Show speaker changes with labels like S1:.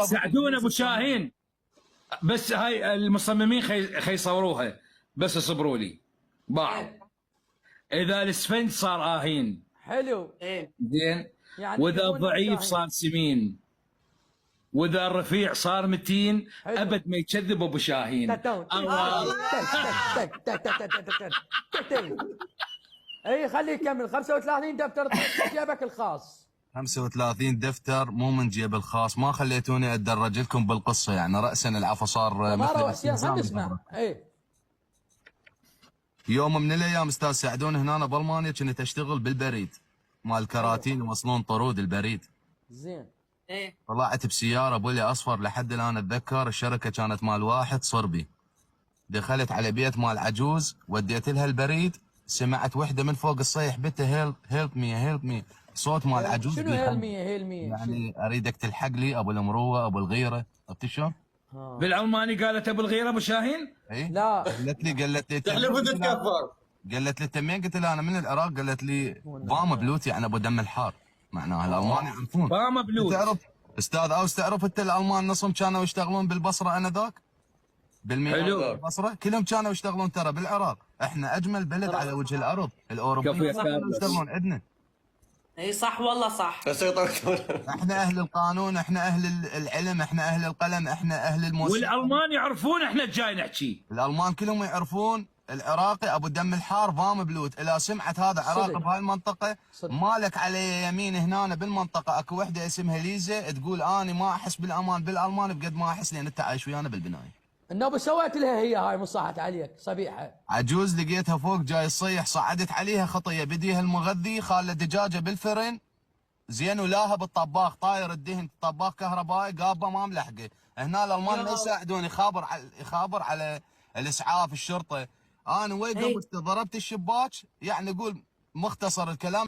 S1: ساعدونا ابو شاهين، بس هاي المصممين خي يصوروها، بس اصبروا لي بعض. اذا الاسفنج صار اهين
S2: حلو.
S1: زين،
S2: يعني
S1: واذا
S2: يكون
S1: ضعيف
S2: شاهين.
S1: صار سمين، واذا الرفيع صار متين.
S2: حلو.
S1: ابد ما يكذب ابو شاهين.
S2: تتون.
S1: الله.
S2: تك تك تك تك تك تك تك تك. اي خليه يكمل. 35 دفتر جيبك الخاص.
S3: 35 دفتر مو من جيب الخاص، ما خليتوني اتدرج لكم بالقصه، يعني راسا العفو صار
S2: ما
S3: مثل
S2: روح سير خلينا
S3: الاستهزاء.
S2: نسمع. اي
S3: يوم من الايام استاذ سعدون هنا بالمانيا كنت اشتغل بالبريد مال كراتين يوصلون طرود البريد.
S2: زين.
S3: طلعت بسياره بولي اصفر، لحد الان اتذكر الشركه كانت مال واحد صربي. دخلت على بيت مال عجوز وديت لها البريد، سمعت وحده من فوق الصيح بنتها هيلب مي هيلب مي، صوت مال عجوز.
S2: شنو هيلمية هيلمية؟
S3: يعني اريدك تلحق لي ابو المروه ابو الغيره، عرفت شلون؟
S1: بالعلماني قالت ابو الغيره ابو شاهين.
S3: اي
S2: لا.
S3: قالت لي
S4: تحلف وتتكفر.
S3: قالت لي تمين؟ قلت لها انا من العراق. قالت لي بام بلوت يعني ابو دم الحار، معناها الالمان يعرفون.
S1: بام بلوت.
S3: تعرف استاذ اوس، تعرف انت الالمان نصهم كانوا يشتغلون بالبصره انذاك؟
S1: حلو.
S3: بالبصره كلهم كانوا يشتغلون ترى بالعراق. احنا اجمل بلد على وجه الارض، الاوروبيين يشتغلون عندنا.
S5: اي صح والله صح.
S3: احنا اهل القانون، احنا اهل العلم، احنا اهل القلم، احنا اهل الموسيقى.
S1: والالمان يعرفون احنا جاي نحكي.
S3: الالمان كلهم يعرفون العراقي ابو دم الحار فام بلوت. اذا سمعت هذا عراقي بهاي المنطقه مالك علي يمين. هنا بالمنطقه اكو وحده اسمها ليزا تقول اني ما احس بالامان بالالمان بقد ما احس لان انت عايش ويانا بالبنايه.
S2: النوبه سويت لها هي هاي مصاحت عليك صبيحه.
S3: عجوز لقيتها فوق جاي تصيح، صعدت عليها خطيه بديها المغذي خالة دجاجه بالفرن زين، ولاها بالطباخ طاير الدهن، طباخ كهربائي قابه ما ملحقه. هنا الالمان ما يساعدون، يخابر على الاسعاف الشرطه. انا وين قمت ضربت الشباك، يعني نقول مختصر الكلام